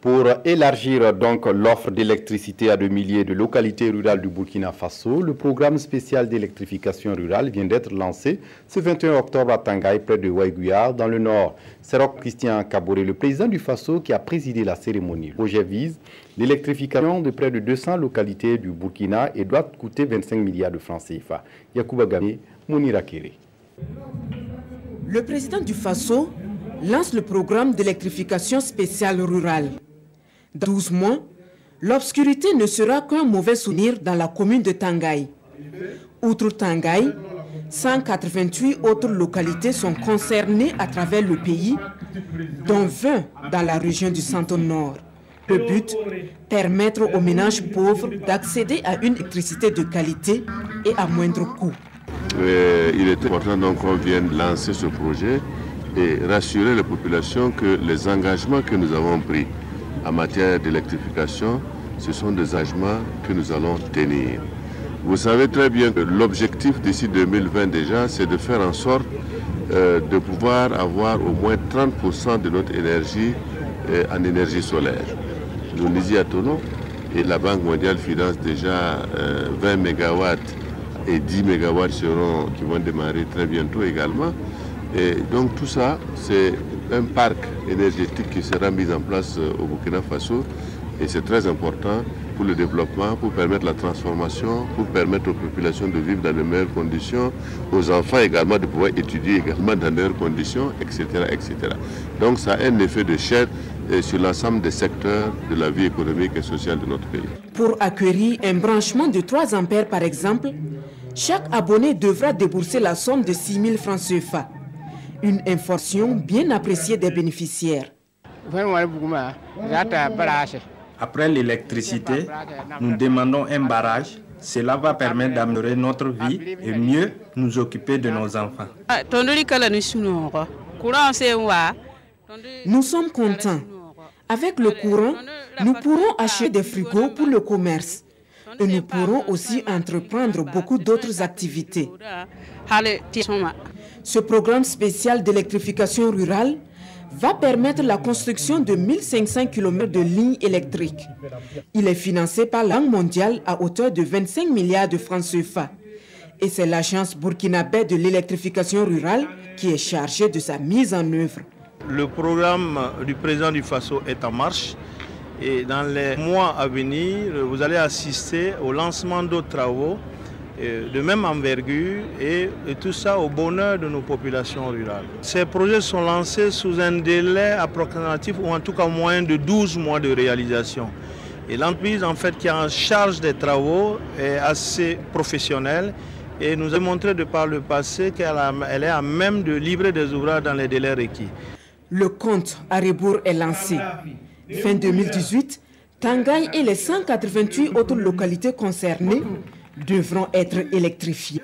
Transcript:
Pour élargir donc l'offre d'électricité à de milliers de localités rurales du Burkina Faso, le programme spécial d'électrification rurale vient d'être lancé ce 21 octobre à Tangaï, près de Waïgouya, dans le nord. C'est Christian Kaboré, le président du Faso, qui a présidé la cérémonie. Le projet vise l'électrification de près de 200 localités du Burkina et doit coûter 25 milliards de francs CFA. Yacouba Gamé, Mounira Kéré. Le président du Faso lance le programme d'électrification spéciale rurale. Dans 12 mois, l'obscurité ne sera qu'un mauvais souvenir dans la commune de Tangaï. Outre Tangaï, 188 autres localités sont concernées à travers le pays, dont 20 dans la région du Centre-Nord. Le but, permettre aux ménages pauvres d'accéder à une électricité de qualité et à moindre coût. Il est important donc qu'on vienne lancer ce projet et rassurer les populations que les engagements que nous avons pris en matière d'électrification, ce sont des engagements que nous allons tenir. Vous savez très bien que l'objectif d'ici 2020 déjà, c'est de faire en sorte de pouvoir avoir au moins 30% de notre énergie en énergie solaire. Nous y attendons et la Banque mondiale finance déjà 20 MW et 10 MW qui vont démarrer très bientôt également. Et donc tout ça, c'est un parc énergétique qui sera mis en place au Burkina Faso et c'est très important pour le développement, pour permettre la transformation, pour permettre aux populations de vivre dans de meilleures conditions, aux enfants également de pouvoir étudier également dans de meilleures conditions, etc., etc. Donc ça a un effet de chaîne sur l'ensemble des secteurs de la vie économique et sociale de notre pays. Pour acquérir un branchement de 3 ampères par exemple, chaque abonné devra débourser la somme de 6 000 francs CFA. Une information bien appréciée des bénéficiaires. Après l'électricité, nous demandons un barrage. Cela va permettre d'améliorer notre vie et mieux nous occuper de nos enfants. Nous sommes contents. Avec le courant, nous pourrons acheter des frigos pour le commerce. Et nous pourrons aussi entreprendre beaucoup d'autres activités. Ce programme spécial d'électrification rurale va permettre la construction de 1500 km de lignes électriques. Il est financé par la Banque mondiale à hauteur de 25 milliards de francs CFA. Et c'est l'agence burkinabé de l'électrification rurale qui est chargée de sa mise en œuvre. Le programme du président du Faso est en marche. Et dans les mois à venir, vous allez assister au lancement d'autres travaux de même envergure et tout ça au bonheur de nos populations rurales. Ces projets sont lancés sous un délai approximatif ou en tout cas moins de 12 mois de réalisation. Et l'entreprise en fait qui est en charge des travaux est assez professionnelle et nous a montré de par le passé qu'elle est à même de livrer des ouvrages dans les délais requis. Le compte à rebours est lancé. Fin 2018, Tangaï et les 188 autres localités concernées devront être électrifiées.